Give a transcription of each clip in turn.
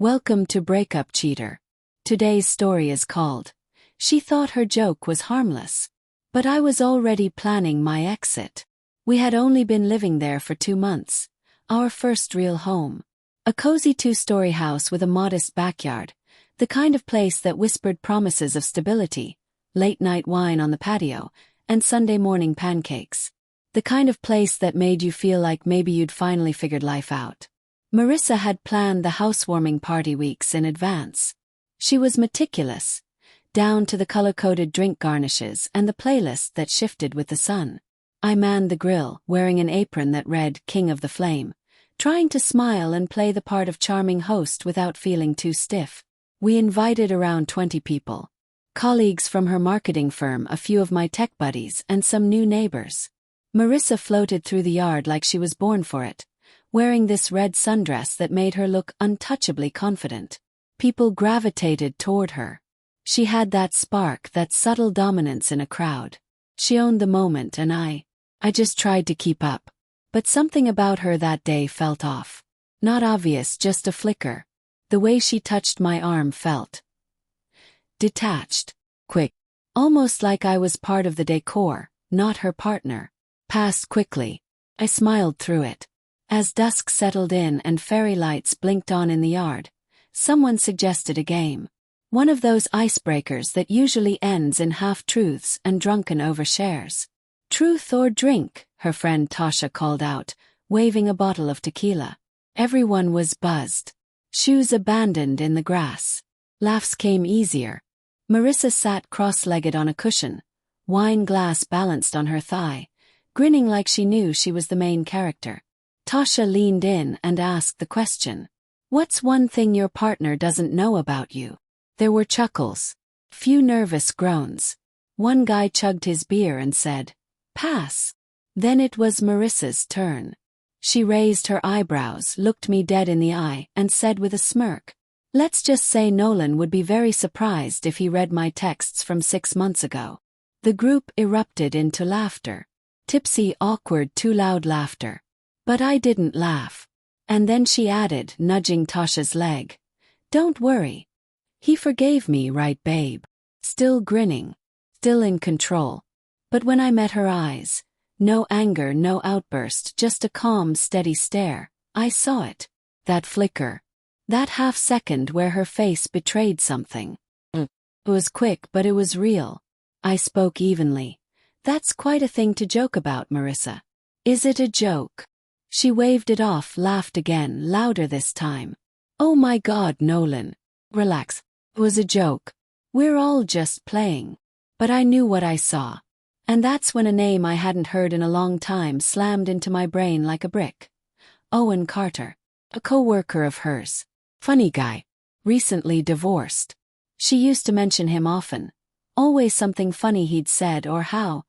Welcome to Breakup Cheater. Today's story is called, She Thought Her Joke Was Harmless. But I was already planning my exit. We had only been living there for 2 months. Our first real home. A cozy 2-story house with a modest backyard. The kind of place that whispered promises of stability, late-night wine on the patio, and Sunday morning pancakes. The kind of place that made you feel like maybe you'd finally figured life out. Marissa had planned the housewarming party weeks in advance. She was meticulous, down to the color-coded drink garnishes and the playlist that shifted with the sun. I manned the grill, wearing an apron that read King of the Flame, trying to smile and play the part of charming host without feeling too stiff. We invited around 20 people. Colleagues from her marketing firm, a few of my tech buddies, and some new neighbors. Marissa floated through the yard like she was born for it, wearing this red sundress that made her look untouchably confident. People gravitated toward her. She had that spark, that subtle dominance in a crowd. She owned the moment and I just tried to keep up. But something about her that day felt off. Not obvious, just a flicker. The way she touched my arm felt detached, quick. Almost like I was part of the decor, not her partner. Passed quickly. I smiled through it. As dusk settled in and fairy lights blinked on in the yard, someone suggested a game. One of those icebreakers that usually ends in half-truths and drunken overshares. Truth or drink, her friend Tasha called out, waving a bottle of tequila. Everyone was buzzed. Shoes abandoned in the grass. Laughs came easier. Marissa sat cross-legged on a cushion, wine glass balanced on her thigh, grinning like she knew she was the main character. Tasha leaned in and asked the question. What's one thing your partner doesn't know about you? There were chuckles. Few nervous groans. One guy chugged his beer and said, "Pass." Then it was Marissa's turn. She raised her eyebrows, looked me dead in the eye, and said with a smirk, "Let's just say Nolan would be very surprised if he read my texts from 6 months ago." The group erupted into laughter. Tipsy, awkward, too loud laughter. But I didn't laugh. And then she added, nudging Tasha's leg, "Don't worry. He forgave me, right, babe?" Still grinning. Still in control. But when I met her eyes, no anger, no outburst, just a calm, steady stare, I saw it. That flicker. That half-second where her face betrayed something. It was quick, but it was real. I spoke evenly. "That's quite a thing to joke about, Marissa." "Is it a joke?" She waved it off, laughed again, louder this time. "Oh my God, Nolan. Relax. It was a joke. We're all just playing." But I knew what I saw. And that's when a name I hadn't heard in a long time slammed into my brain like a brick. Owen Carter. A co-worker of hers. Funny guy. Recently divorced. She used to mention him often. Always something funny he'd said or how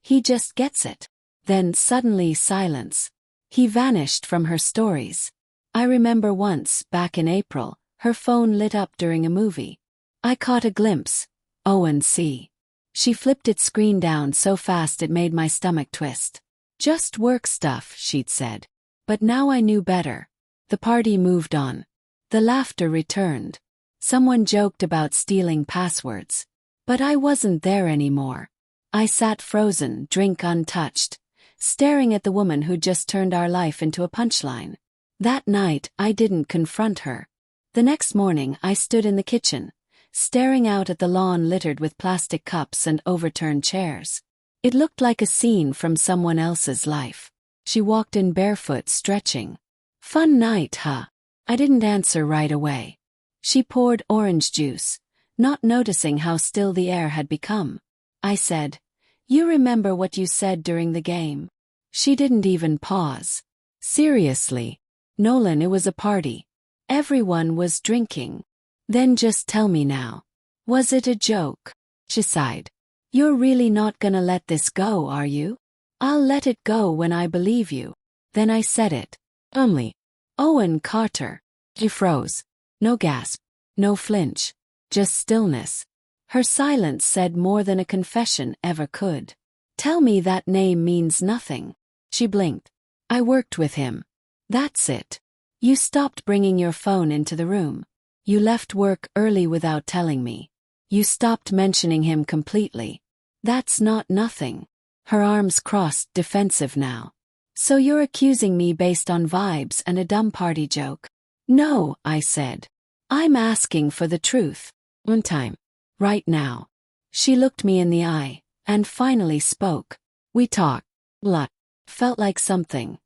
he just gets it. Then suddenly silence. He vanished from her stories. I remember once, back in April, her phone lit up during a movie. I caught a glimpse. Owen C. She flipped its screen down so fast it made my stomach twist. "Just work stuff," she'd said. But now I knew better. The party moved on. The laughter returned. Someone joked about stealing passwords. But I wasn't there anymore. I sat frozen, drink untouched, staring at the woman who'd just turned our life into a punchline. That night, I didn't confront her. The next morning, I stood in the kitchen, staring out at the lawn littered with plastic cups and overturned chairs. It looked like a scene from someone else's life. She walked in barefoot, stretching. "Fun night, huh?" I didn't answer right away. She poured orange juice, not noticing how still the air had become. I said, "You remember what you said during the game?" She didn't even pause. "Seriously, Nolan, it was a party. Everyone was drinking. Then just tell me now. Was it a joke?" She sighed. "You're really not gonna let this go, are you?" "I'll let it go when I believe you." Then I said it. "Only Owen Carter." She froze. No gasp. No flinch. Just stillness. Her silence said more than a confession ever could. "Tell me that name means nothing." She blinked. "I worked with him. That's it. You stopped bringing your phone into the room. You left work early without telling me. You stopped mentioning him completely. That's not nothing. Her arms crossed, defensive now. So you're accusing me based on vibes and a dumb party joke? No, I said. I'm asking for the truth. One time. Right now. She looked me in the eye, and finally spoke. We talked. Lot. Felt like something.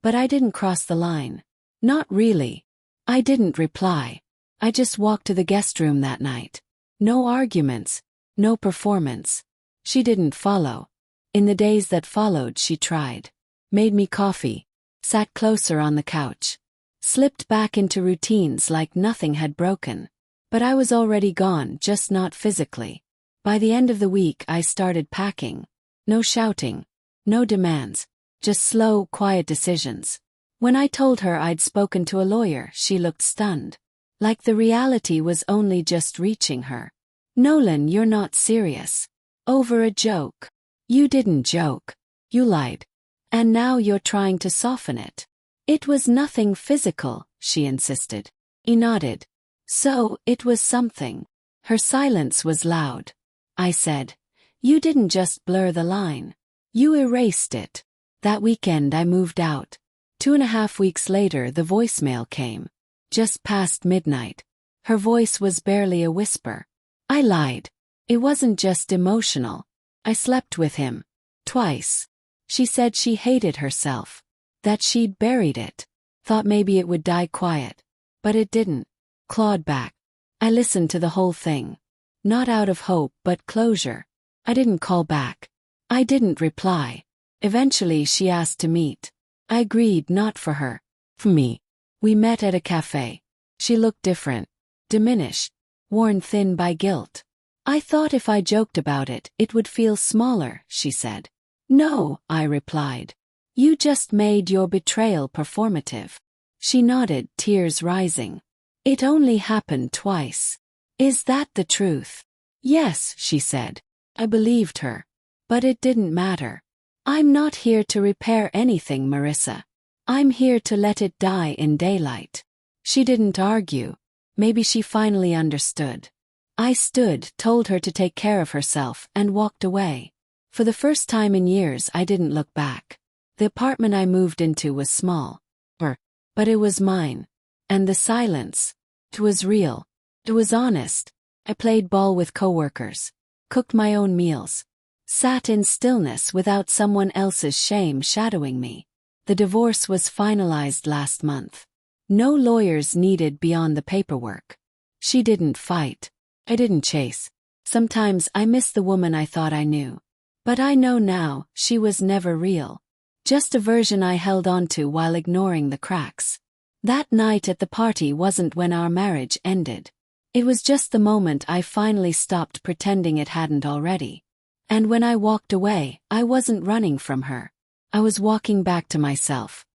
But I didn't cross the line. Not really. I didn't reply. I just walked to the guest room that night. No arguments. No performance. She didn't follow. In the days that followed, she tried. Made me coffee. Sat closer on the couch. Slipped back into routines like nothing had broken. But I was already gone, just not physically. By the end of the week, I started packing. No shouting. No demands. Just slow, quiet decisions. When I told her I'd spoken to a lawyer, she looked stunned. Like the reality was only just reaching her. Nolan, you're not serious. Over a joke. You didn't joke. You lied. And now you're trying to soften it. It was nothing physical, she insisted. He nodded. So, it was something. Her silence was loud. I said, you didn't just blur the line. You erased it. That weekend I moved out. 2.5 weeks later the voicemail came. Just past midnight. Her voice was barely a whisper. I lied. It wasn't just emotional. I slept with him. Twice. She said she hated herself. That she'd buried it. Thought maybe it would die quiet. But it didn't. Clawed back. I listened to the whole thing. Not out of hope, but closure. I didn't call back. I didn't reply. Eventually she asked to meet. I agreed, not for her. For me. We met at a cafe. She looked different. Diminished. Worn thin by guilt. I thought if I joked about it, it would feel smaller, she said. No, I replied. You just made your betrayal performative. She nodded, tears rising. It only happened twice. Is that the truth? Yes, she said. I believed her. But it didn't matter. I'm not here to repair anything, Marissa. I'm here to let it die in daylight. She didn't argue. Maybe she finally understood. I stood, told her to take care of herself, and walked away. For the first time in years, I didn't look back. The apartment I moved into was small. But it was mine. And the silence. It was real. It was honest. I played ball with coworkers. Cooked my own meals. Sat in stillness without someone else's shame shadowing me. The divorce was finalized last month. No lawyers needed beyond the paperwork. She didn't fight. I didn't chase. Sometimes I miss the woman I thought I knew. But I know now, she was never real. Just a version I held onto while ignoring the cracks. That night at the party wasn't when our marriage ended. It was just the moment I finally stopped pretending it hadn't already. And when I walked away, I wasn't running from her. I was walking back to myself.